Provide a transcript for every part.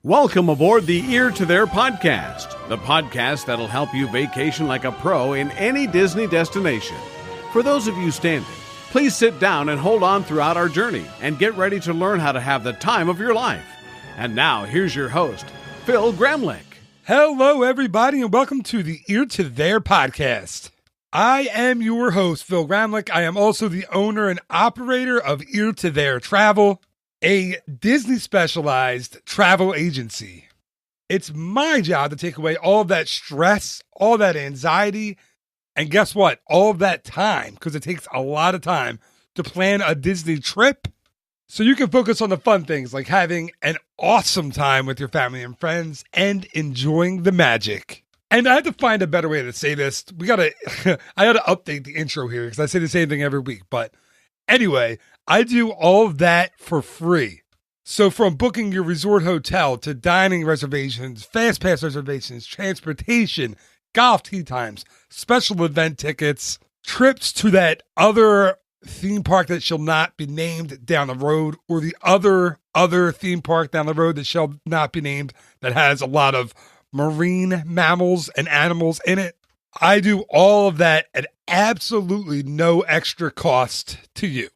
Welcome aboard the Ear to There podcast, the podcast that'll help you vacation like a pro in any Disney destination. For those of you standing, please sit down and hold on throughout our journey and get ready to learn how to have the time of your life. And now, here's your host, Phil Gramlich. Hello, everybody, and welcome to the Ear to There podcast. I am your host, Phil Gramlich. I am also the owner and operator of Ear to There Travel, a Disney-specialized travel agency. It's my job to take away all of that stress, all that anxiety, and guess what? All of that time, because it takes a lot of time to plan a Disney trip, so you can focus on the fun things like having an awesome time with your family and friends and enjoying the magic. And I had to find a better way to say this. I gotta update the intro here because I say the same thing every week, but anyway, I do all of that for free. So from booking your resort hotel to dining reservations, fast pass reservations, transportation, golf tee times, special event tickets, trips to that other theme park that shall not be named down the road, or the other theme park down the road that shall not be named that has a lot of marine mammals and animals in it. I do all of that at absolutely no extra cost to you.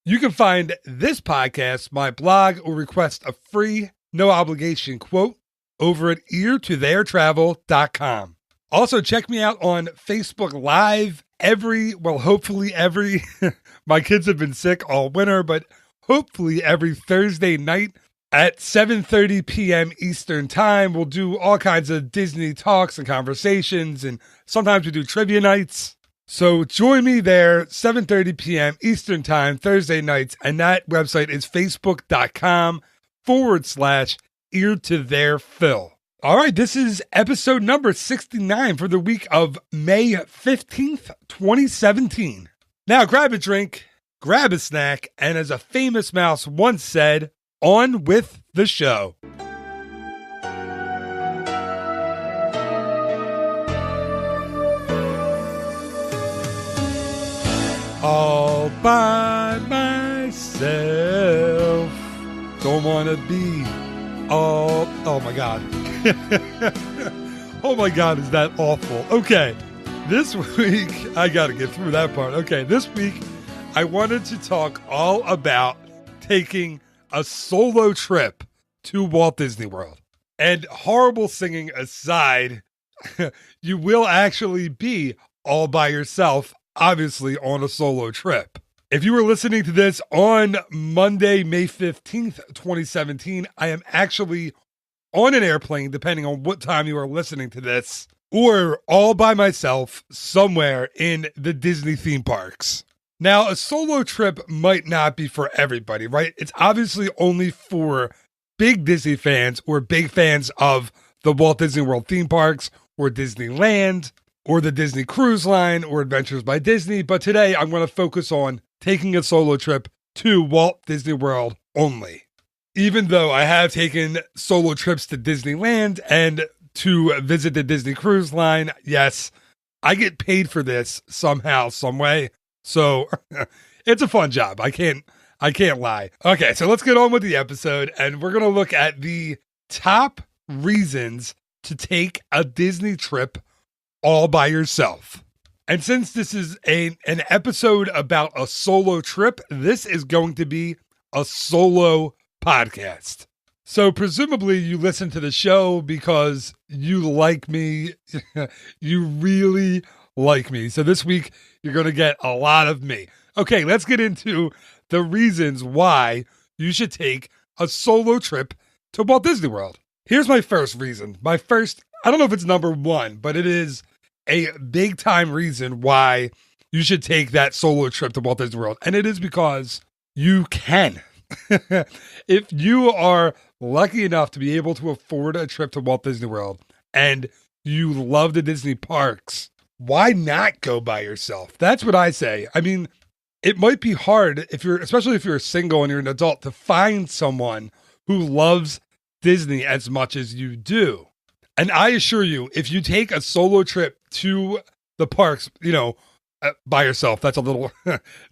You can find this podcast, my blog, or request a free, no obligation quote over at eartotheretravel.com. Also, check me out on Facebook Live hopefully every, my kids have been sick all winter, but hopefully every Thursday night at 7:30 p.m. Eastern Time. We'll do all kinds of Disney talks and conversations, and sometimes we do trivia nights. So join me there, 7:30 p.m. Eastern Time, Thursday nights, and that website is facebook.com/eartotherphil. All right, this is episode number 69 for the week of May 15th, 2017. Now grab a drink, grab a snack, and as a famous mouse once said, on with the show. All by myself, don't want to be all, oh my God. Oh my God, is that awful? Okay, this week, I got to get through that part. Okay, this week, I wanted to talk all about taking a solo trip to Walt Disney World. And horrible singing aside, you will actually be all by yourself, obviously on a solo trip. If you were listening to this on Monday, May 15th, 2017, I am actually on an airplane, depending on what time you are listening to this, or all by myself somewhere in the Disney theme parks. Now, a solo trip might not be for everybody, right? It's obviously only for big Disney fans or big fans of the Walt Disney World theme parks or Disneyland or the Disney Cruise Line or Adventures by Disney. But today I'm going to focus on taking a solo trip to Walt Disney World only. Even though I have taken solo trips to Disneyland and to visit the Disney Cruise Line, yes, I get paid for this somehow, some way. So it's a fun job. I can't lie. Okay, so let's get on with the episode, and we're going to look at the top reasons to take a Disney trip all by yourself. And since this is an episode about a solo trip, this is going to be a solo podcast. So presumably you listen to the show because you like me. You really like me. So this week you're going to get a lot of me. Okay, let's get into the reasons why you should take a solo trip to Walt Disney World. Here's my first reason. I don't know if it's number one, but it is a big time reason why you should take that solo trip to Walt Disney World. And it is because you can. If you are lucky enough to be able to afford a trip to Walt Disney World and you love the Disney parks, why not go by yourself? That's what I say. I mean, it might be hard especially if you're single and you're an adult, to find someone who loves Disney as much as you do. And I assure you, if you take a solo trip to the parks, by yourself, that's a little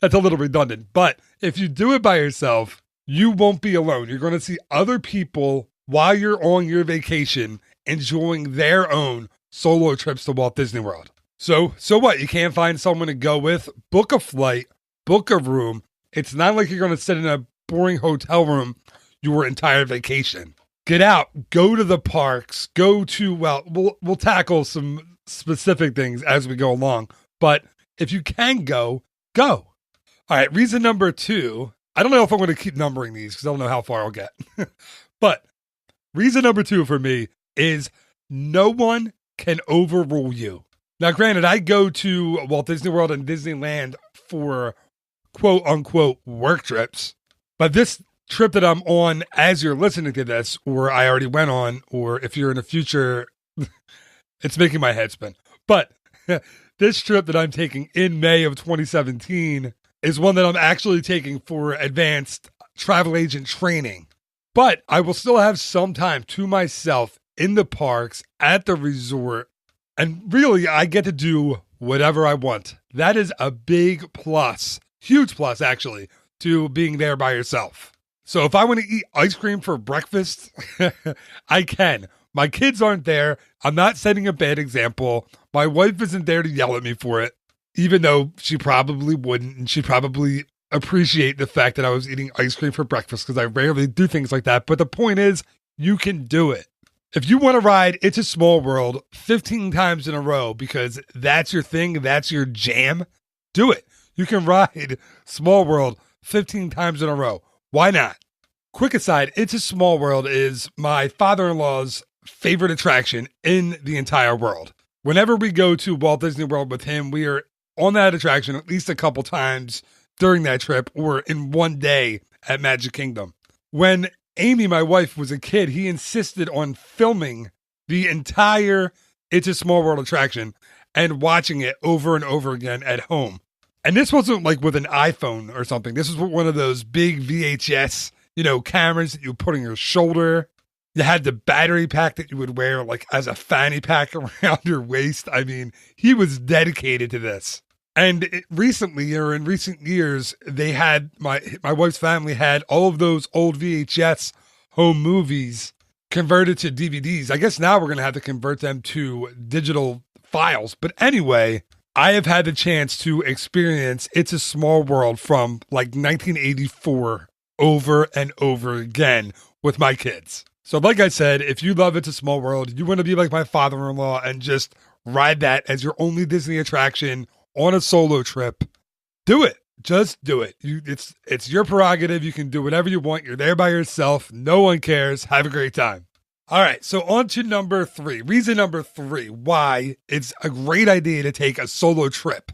redundant. But if you do it by yourself, you won't be alone. You're going to see other people while you're on your vacation enjoying their own solo trips to Walt Disney World. So what? You can't find someone to go with? Book a flight, book a room. It's not like you're going to sit in a boring hotel room your entire vacation. Get out, go to the parks, we'll tackle some specific things as we go along. But if you can go. All right, reason number 2. I don't know if I'm going to keep numbering these because I don't know how far I'll get. But reason number 2 for me is no one can overrule you. Now, granted, I go to Walt Disney World and Disneyland for quote unquote work trips. But this trip that I'm on as you're listening to this, or I already went on, or if you're in the future, it's making my head spin. But this trip that I'm taking in May of 2017 is one that I'm actually taking for advanced travel agent training. But I will still have some time to myself in the parks, at the resort, and really I get to do whatever I want. That is a big plus, huge plus actually, to being there by yourself. So if I want to eat ice cream for breakfast, I can. My kids aren't there. I'm not setting a bad example. My wife isn't there to yell at me for it, even though she probably wouldn't, and she'd probably appreciate the fact that I was eating ice cream for breakfast because I rarely do things like that. But the point is, you can do it. If you want to ride It's a Small World 15 times in a row because that's your thing, that's your jam, do it. You can ride Small World 15 times in a row. Why not? Quick aside, It's a Small World is my father-in-law's favorite attraction in the entire world. Whenever we go to Walt Disney World with him, we are on that attraction at least a couple times during that trip or in one day at Magic Kingdom. When Amy, my wife, was a kid, he insisted on filming the entire It's a Small World attraction and watching it over and over again at home. And this wasn't like with an iPhone or something. This was with one of those big VHS, cameras that you put on your shoulder. You had the battery pack that you would wear like as a fanny pack around your waist. I mean, he was dedicated to this. And in recent years, they had my wife's family had all of those old VHS home movies converted to DVDs. I guess now we're going to have to convert them to digital files. But anyway, I have had the chance to experience It's a Small World from like 1984 over and over again with my kids. So like I said, if you love It's a Small World, you want to be like my father-in-law and just ride that as your only Disney attraction on a solo trip, do it. Just do it. It's your prerogative. You can do whatever you want. You're there by yourself. No one cares. Have a great time. All right, so on to number 3. Reason number 3 why it's a great idea to take a solo trip.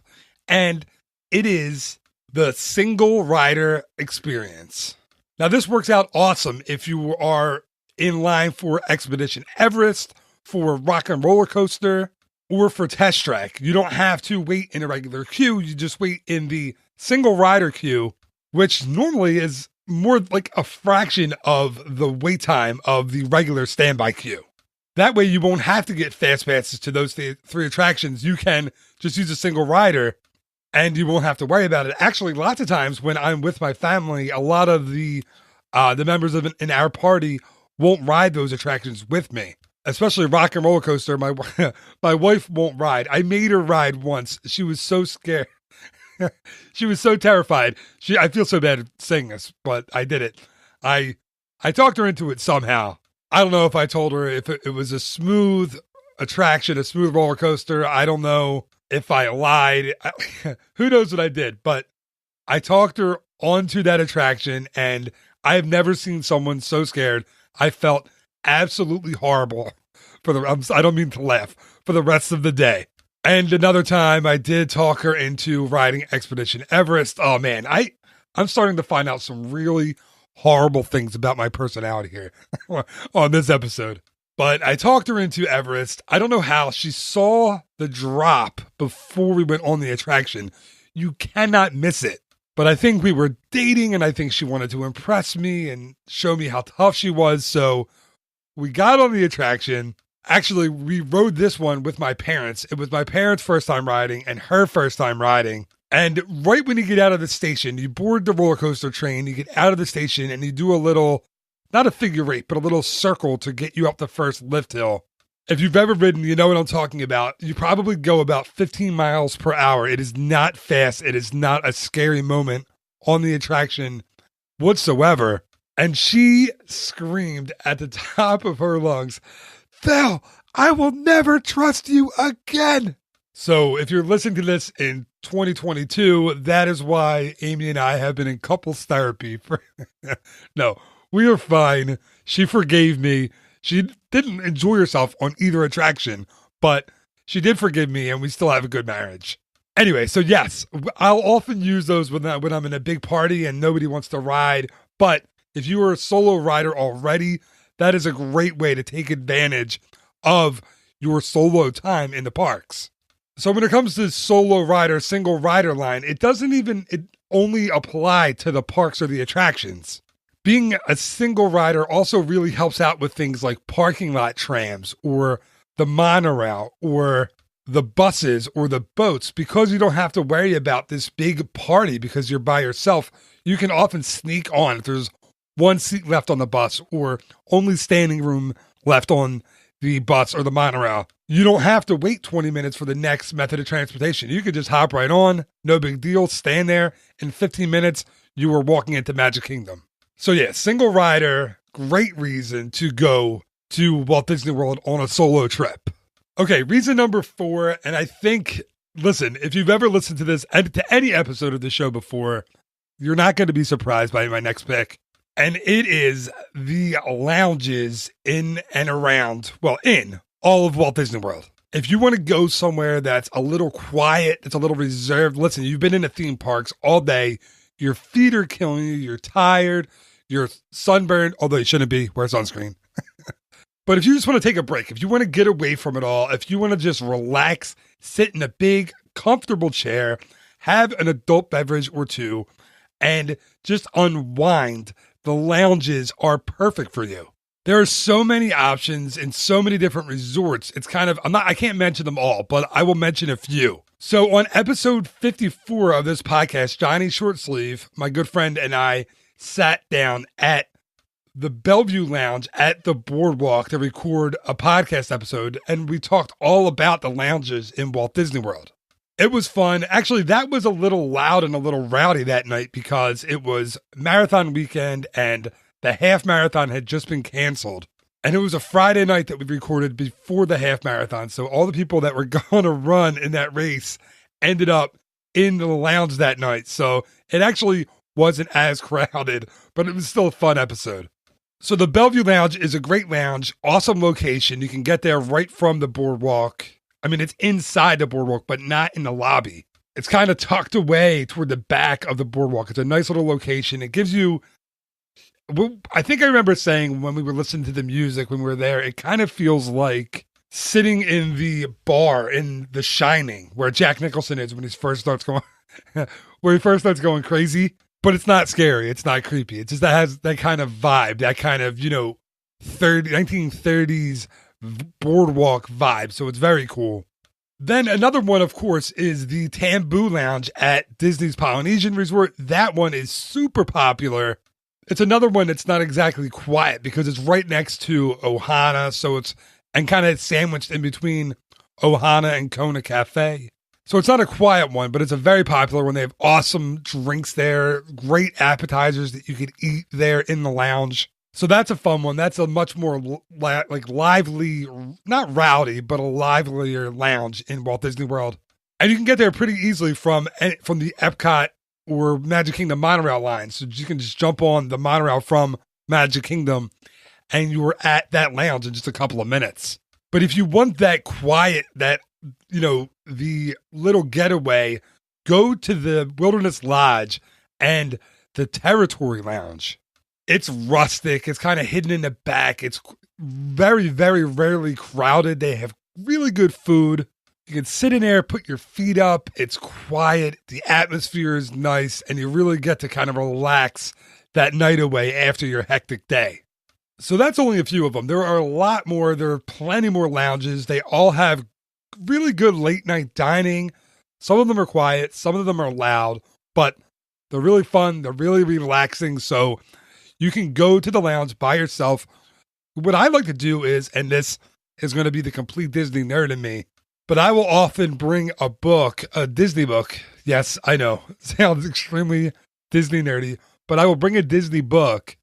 And it is the single rider experience. Now, this works out awesome if you are in line for Expedition Everest, for Rock and Roller Coaster, or for Test Track. You don't have to wait in a regular queue. You just wait in the single rider queue, which normally is more like a fraction of the wait time of the regular standby queue. That way you won't have to get fast passes to those 3 attractions. You can just use a single rider and you won't have to worry about it. Actually, lots of times when I'm with my family, a lot of the members in our party won't ride those attractions with me. Especially Rock and Roller Coaster, my wife won't ride. I made her ride once. She was so scared. She was so terrified. I feel so bad saying this, but I did it. I talked her into it somehow. I don't know if I told her if it was a smooth attraction, a smooth roller coaster. I don't know if I lied. Who knows what I did, but I talked her onto that attraction, and I have never seen someone so scared. I felt absolutely horrible I don't mean to laugh, for the rest of the day. And another time I did talk her into riding Expedition Everest. Oh man, I'm starting to find out some really horrible things about my personality here on this episode. But I talked her into Everest. I don't know how. She saw the drop before we went on the attraction. You cannot miss it. But I think we were dating, and I think she wanted to impress me and show me how tough she was. So we got on the attraction. Actually, we rode this one with my parents. It was my parents' first time riding and her first time riding. And right when you get out of the station, you board the roller coaster train, you get out of the station, and you do a little not a figure eight, but a little circle to get you up the first lift hill. If you've ever ridden, you know what I'm talking about. You probably go about 15 miles per hour. It is not fast. It is not a scary moment on the attraction whatsoever. And she screamed at the top of her lungs, "Phil, I will never trust you again." So if you're listening to this in 2022, that is why Amy and I have been in couples therapy for no, we are fine. She forgave me. She didn't enjoy herself on either attraction, but she did forgive me, and we still have a good marriage. Anyway, so yes, I'll often use those when I'm in a big party and nobody wants to ride. But if you are a solo rider already, that is a great way to take advantage of your solo time in the parks. So when it comes to solo rider, single rider line, it only apply to the parks or the attractions. Being a single rider also really helps out with things like parking lot trams or the monorail or the buses or the boats. Because you don't have to worry about this big party because you're by yourself, you can often sneak on if there's one seat left on the bus or only standing room left on the bus or the monorail. You don't have to wait 20 minutes for the next method of transportation. You could just hop right on, no big deal, stand there. In 15 minutes, you are walking into Magic Kingdom. So yeah, single rider, great reason to go to Walt Disney World on a solo trip. Okay, reason number 4, and I think, listen, if you've ever listened to this, to any episode of the show before, you're not going to be surprised by my next pick. And it is the lounges in all of Walt Disney World. If you want to go somewhere that's a little quiet, it's a little reserved, listen, you've been in the theme parks all day, your feet are killing you, you're tired, you're sunburned, although you shouldn't be, wear sunscreen. But if you just want to take a break, if you want to get away from it all, if you want to just relax, sit in a big, comfortable chair, have an adult beverage or two, and just unwind, the lounges are perfect for you. There are so many options in so many different resorts. It's kind of, I can't mention them all, but I will mention a few. So on episode 54 of this podcast, Johnny Shortsleeve, my good friend, and I sat down at the Bellevue Lounge at the boardwalk to record a podcast episode, and we talked all about the lounges in Walt Disney World. It was fun. Actually, that was a little loud and a little rowdy that night because it was marathon weekend and the half marathon had just been canceled. And it was a Friday night that we recorded before the half marathon. So all the people that were going to run in that race ended up in the lounge that night. So it actually wasn't as crowded, but it was still a fun episode. So the Bellevue Lounge is a great lounge, awesome location. You can get there right from the boardwalk. I mean, it's inside the boardwalk, but not in the lobby. It's kind of tucked away toward the back of the boardwalk. It's a nice little location. It gives you, I think I remember saying when we were listening to the music when we were there, it kind of feels like sitting in the bar in The Shining, where Jack Nicholson is when he first starts going crazy. But it's not scary. It's not creepy. It just has that kind of vibe, that kind of, 1930s boardwalk vibe. So it's very cool. Then another one, of course, is the Tamboo Lounge at Disney's Polynesian Resort. That one is super popular. It's another one that's not exactly quiet because it's right next to Ohana. So and kind of sandwiched in between Ohana and Kona Cafe. So it's not a quiet one, but it's a very popular one. They have awesome drinks there, great appetizers that you could eat there in the lounge. So that's a fun one. That's a much more lively, not rowdy, but a livelier lounge in Walt Disney World. And you can get there pretty easily from the Epcot or Magic Kingdom monorail line. So you can just jump on the monorail from Magic Kingdom and you're at that lounge in just a couple of minutes. But if you want that quiet, that the little getaway, go to the Wilderness Lodge and the Territory Lounge. It's rustic. It's kind of hidden in the back. It's very, very rarely crowded. They have really good food. You can sit in there, put your feet up. It's quiet. The atmosphere is nice, and you really get to kind of relax that night away after your hectic day. So that's only a few of them. There are a lot more. There are plenty more lounges. They all have really good late night dining. Some of them are quiet, some of them are loud, but they're really fun. They're really relaxing. So You can go to the lounge by yourself. What I like to do is, and this is going to be the complete Disney nerd in me, but I will often bring a book, a Disney book. Yes, I know, sounds extremely Disney nerdy, but I will bring a Disney book,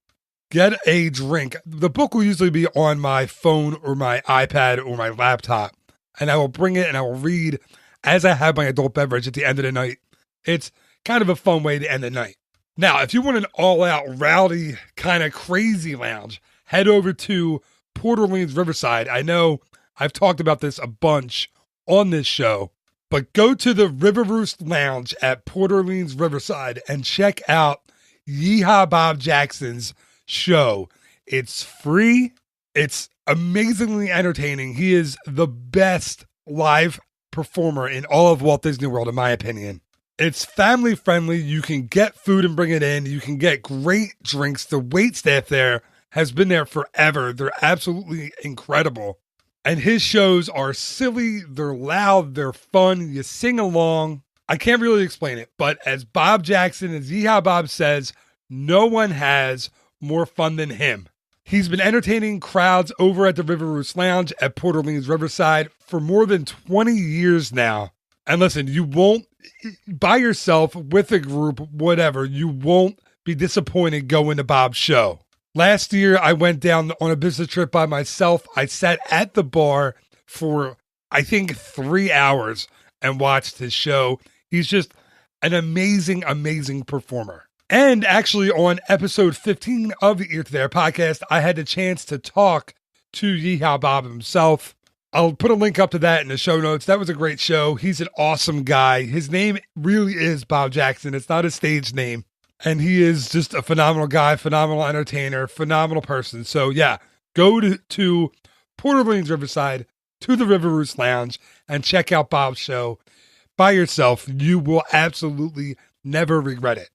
get a drink. The book will usually be on my phone or my iPad or my laptop, and I will bring it and I will read as I have my adult beverage at the end of the night. It's kind of a fun way to end the night. Now, if you want an all-out, rowdy, kind of crazy lounge, head over to Port Orleans Riverside. I know I've talked about this a bunch on this show, but go to the Roost Lounge at Port Orleans Riverside and check out Yeehaw Bob Jackson's show. It's free. It's amazingly entertaining. He is the best live performer in all of Walt Disney World, in my opinion. It's family friendly. You can get food and bring it in. You can get great drinks. The wait staff there has been there forever. They're absolutely incredible. And his shows are silly. They're loud. They're fun. You sing along. I can't really explain it, but as Bob Jackson, as Yeehaw Bob says, no one has more fun than him. He's been entertaining crowds over at the Roost Lounge at Port Orleans Riverside for more than 20 years now. And listen, you won't, by yourself, with a group, whatever, you won't be disappointed going to Bob's show. Last year, I went down on a business trip by myself. I sat at the bar for, I think, 3 hours and watched his show. He's just an amazing, amazing performer. And actually, on episode 15 of the Ear to There podcast, I had the chance to talk to Yeehaw Bob himself. I'll put a link up to that in the show notes. That was a great show. He's an awesome guy. His name really is Bob Jackson. It's not his stage name. And he is just a phenomenal guy, phenomenal entertainer, phenomenal person. So yeah, go to Port Orleans Riverside, to the Roost Lounge, and check out Bob's show by yourself. You will absolutely never regret it.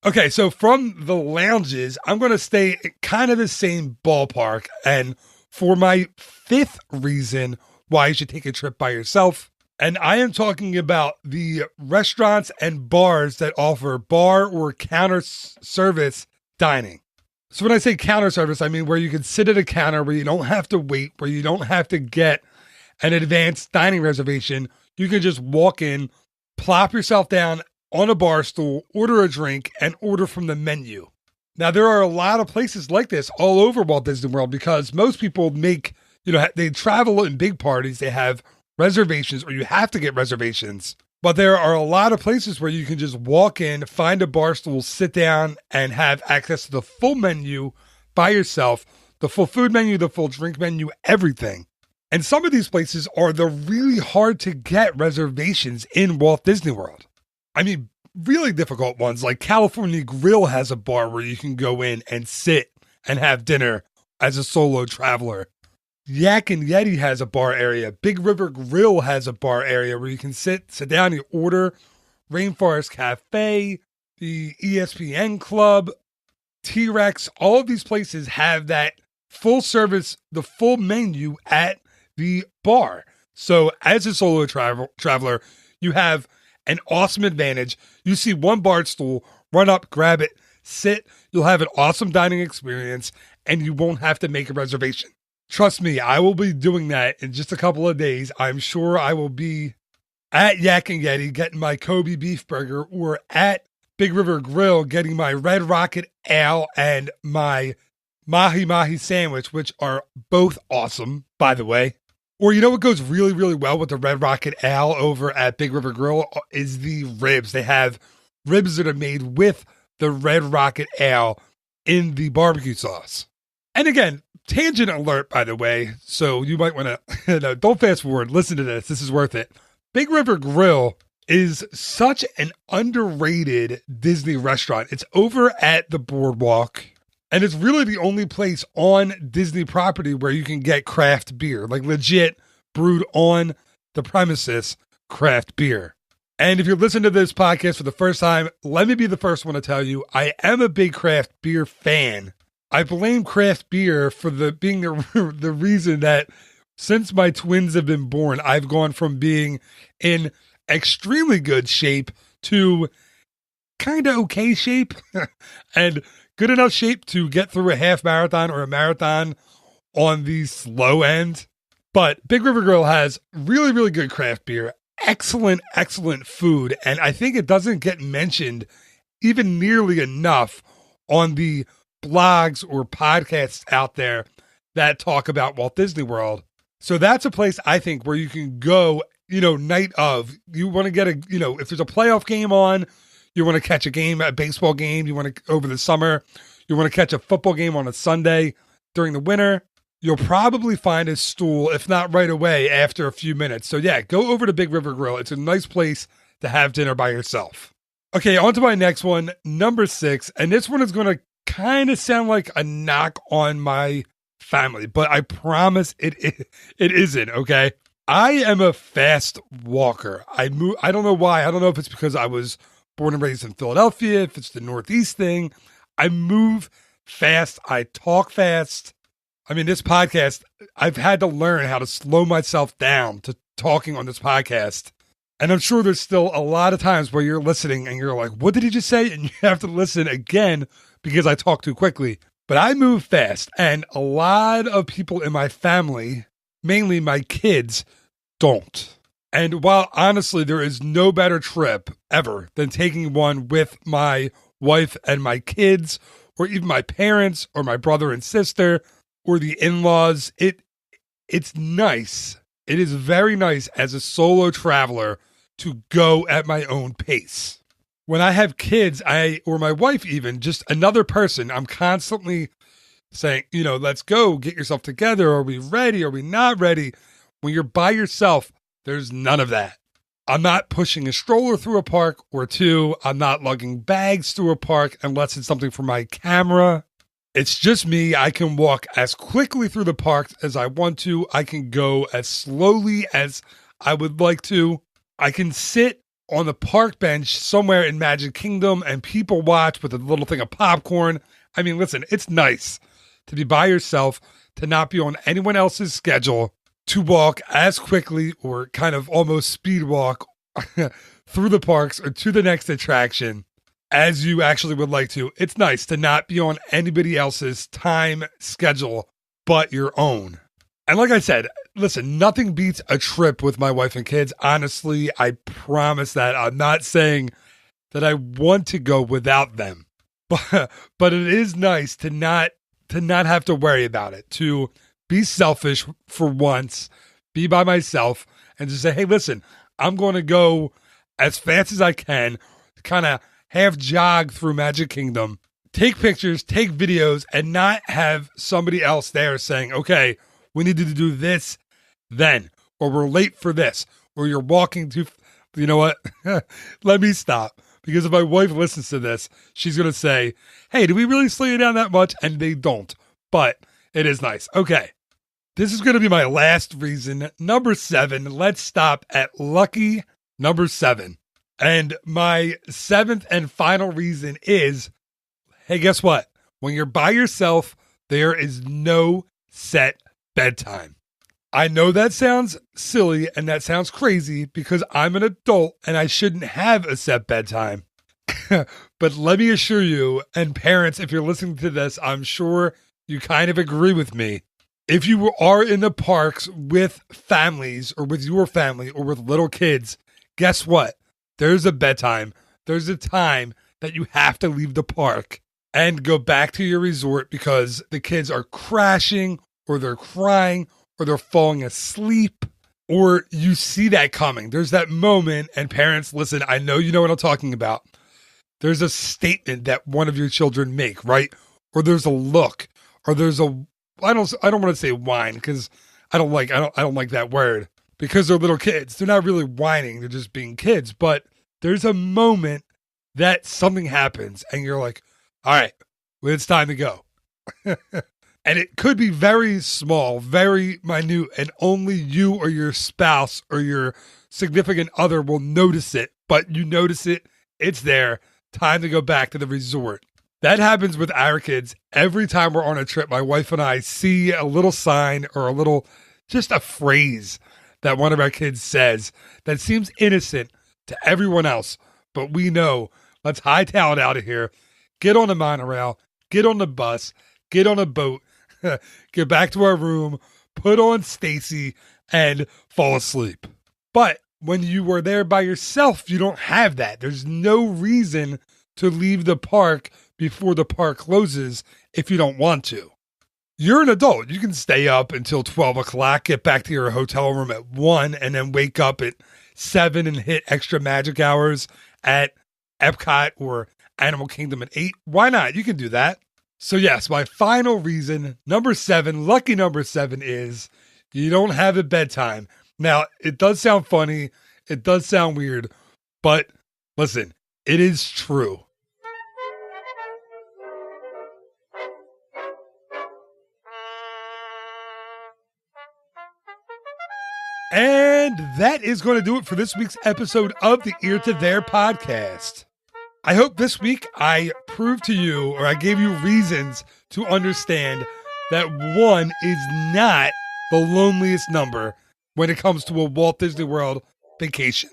Okay, so from the lounges, I'm going to stay kind of the same ballpark. And for my fifth reason why you should take a trip by yourself, and I am talking about the restaurants and bars that offer bar or counter service dining. So when I say counter service, I mean where you can sit at a counter, where you don't have to wait, where you don't have to get an advanced dining reservation. You can just walk in, plop yourself down on a bar stool, order a drink, and order from the menu. Now, there are a lot of places like this all over Walt Disney World because most people make, they travel in big parties. They have reservations, or you have to get reservations. But there are a lot of places where you can just walk in, find a bar stool, sit down, and have access to the full menu by yourself, the full food menu, the full drink menu, everything. And some of these places are the really hard to get reservations in Walt Disney World. I mean, really difficult ones, like California Grill has a bar where you can go in and sit and have dinner as a solo traveler. Yak and Yeti has a bar area. Big River Grill has a bar area where you can sit down, you order. Rainforest Cafe, the ESPN Club, T-Rex, all of these places have that full service, the full menu at the bar. So as a solo traveler, you have an awesome advantage. You see one bar stool, run up, grab it, sit. You'll have an awesome dining experience, and you won't have to make a reservation. Trust me, I will be doing that in just a couple of days. I'm sure I will be at Yak and Yeti getting my Kobe beef burger, or at Big River Grill getting my Red Rocket Ale and my Mahi Mahi sandwich, which are both awesome, by the way. Or you know what goes really, really well with the Red Rocket Ale over at Big River Grill is the ribs. They have ribs that are made with the Red Rocket Ale in the barbecue sauce. And again, tangent alert, by the way, so you might want to, don't fast forward, listen to this. This is worth it. Big River Grill is such an underrated Disney restaurant. It's over at the boardwalk. And it's really the only place on Disney property where you can get craft beer, like legit brewed on the premises craft beer. And if you're listening to this podcast for the first time, let me be the first one to tell you, I am a big craft beer fan. I blame craft beer for being the reason that since my twins have been born, I've gone from being in extremely good shape to kind of okay shape. And good enough shape to get through a half marathon or a marathon on the slow end. But Big River Grill has really, really good craft beer, excellent, excellent food. And I think it doesn't get mentioned even nearly enough on the blogs or podcasts out there that talk about Walt Disney World. So that's a place I think where you can go, night of. You want to get if there's a playoff game on, you want to catch a baseball game, you want to, over the summer, you want to catch a football game on a Sunday during the winter, you'll probably find a stool, if not right away, after a few minutes. So yeah, go over to Big River Grill. It's a nice place to have dinner by yourself. Okay, on to my next one, number 6. And this one is going to kind of sound like a knock on my family, but I promise it isn't, okay? I am a fast walker. I don't know why. I don't know if it's because I was born and raised in Philadelphia, if it's the Northeast thing. I move fast. I talk fast. I mean, this podcast, I've had to learn how to slow myself down to talking on this podcast. And I'm sure there's still a lot of times where you're listening and you're like, what did he just say? And you have to listen again because I talk too quickly. But I move fast, and a lot of people in my family, mainly my kids, don't. And while honestly, there is no better trip ever than taking one with my wife and my kids, or even my parents, or my brother and sister, or the in-laws, it's nice. It is very nice as a solo traveler to go at my own pace. When I have kids, or my wife even, just another person, I'm constantly saying, let's go, get yourself together. Are we ready? Are we not ready? When you're by yourself, there's none of that. I'm not pushing a stroller through a park or two. I'm not lugging bags through a park unless it's something for my camera. It's just me. I can walk as quickly through the park as I want to. I can go as slowly as I would like to. I can sit on the park bench somewhere in Magic Kingdom and people watch with a little thing of popcorn. I mean, listen, it's nice to be by yourself, to not be on anyone else's schedule, to walk as quickly or kind of almost speed walk through the parks or to the next attraction as you actually would like to. It's nice to not be on anybody else's time schedule but your own. And like I said, listen, nothing beats a trip with my wife and kids. Honestly, I promise that. I'm not saying that I want to go without them, but it is nice to not have to worry about it, to be selfish for once, be by myself, and just say, hey, listen, I'm going to go as fast as I can, kind of half jog through Magic Kingdom, take pictures, take videos, and not have somebody else there saying, okay, we need to do this then, or we're late for this, or you're walking too. You know what? Let me stop. Because if my wife listens to this, she's going to say, hey, do we really slow you down that much? And they don't. But it is nice. Okay. This is going to be my last reason. Number 7. Let's stop at lucky number 7. And my 7th and final reason is, hey, guess what? When you're by yourself, there is no set bedtime. I know that sounds silly and that sounds crazy because I'm an adult and I shouldn't have a set bedtime. But let me assure you, and parents, if you're listening to this, I'm sure you kind of agree with me. If you are in the parks with families or with your family or with little kids, guess what? There's a bedtime. There's a time that you have to leave the park and go back to your resort because the kids are crashing or they're crying or they're falling asleep, or you see that coming. There's that moment, and parents, listen, I know you know what I'm talking about. There's a statement that one of your children make, right? Or there's a look, or there's a, I don't want to say whine because I don't like that word because they're little kids. They're not really whining. They're just being kids. But there's a moment that something happens and you're like, all right, well, it's time to go. And it could be very small, very minute, and only you or your spouse or your significant other will notice it. But you notice it, it's there, time to go back to the resort. That happens with our kids every time we're on a trip. My wife and I see a little sign or just a phrase that one of our kids says that seems innocent to everyone else. But we know, let's hightail it out of here, get on the monorail, get on the bus, get on a boat, get back to our room, put on Stacy, and fall asleep. But when you were there by yourself, you don't have that. There's no reason to leave the park before the park closes if you don't want to. You're an adult. You can stay up until 12 o'clock, get back to your hotel room at 1, and then wake up at 7 and hit extra magic hours at Epcot or Animal Kingdom at 8. Why not? You can do that. So yes, my final reason, number 7, lucky number 7, is you don't have a bedtime. Now, it does sound funny. It does sound weird. But listen, it is true. And that is going to do it for this week's episode of the Ear to There podcast. I hope this week I proved to you, or I gave you reasons to understand that 1 is not the loneliest number when it comes to a Walt Disney World vacation.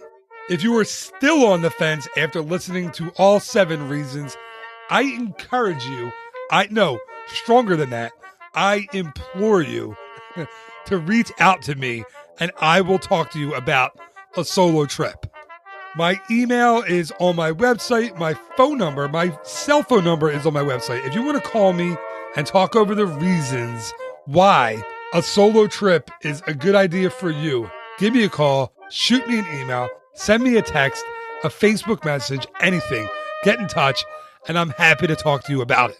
If you are still on the fence after listening to all 7 reasons, I encourage you, stronger than that, I implore you to reach out to me and I will talk to you about a solo trip. My email is on my website. My phone number, my cell phone number is on my website. If you want to call me and talk over the reasons why a solo trip is a good idea for you, give me a call, shoot me an email, send me a text, a Facebook message, anything. Get in touch, and I'm happy to talk to you about it.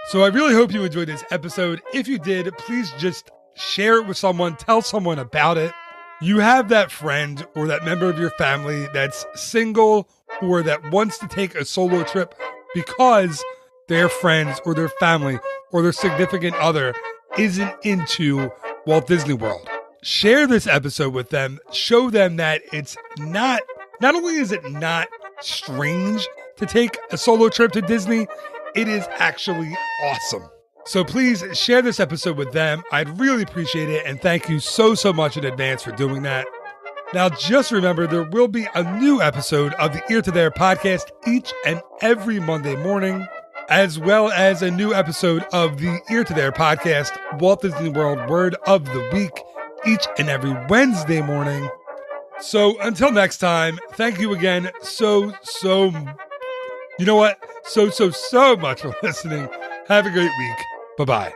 So I really hope you enjoyed this episode. If you did, please just share it with someone, tell someone about it. You have that friend or that member of your family that's single or that wants to take a solo trip because their friends or their family or their significant other isn't into Walt Disney World. Share this episode with them. Show them that it's not only is it not strange to take a solo trip to Disney, it is actually awesome. So please share this episode with them. I'd really appreciate it. And thank you so much in advance for doing that. Now, just remember, there will be a new episode of the Ear to There podcast each and every Monday morning, as well as a new episode of the Ear to There podcast, Walt Disney World Word of the Week, each and every Wednesday morning. So until next time, thank you again so much for listening. Have a great week. Bye-bye.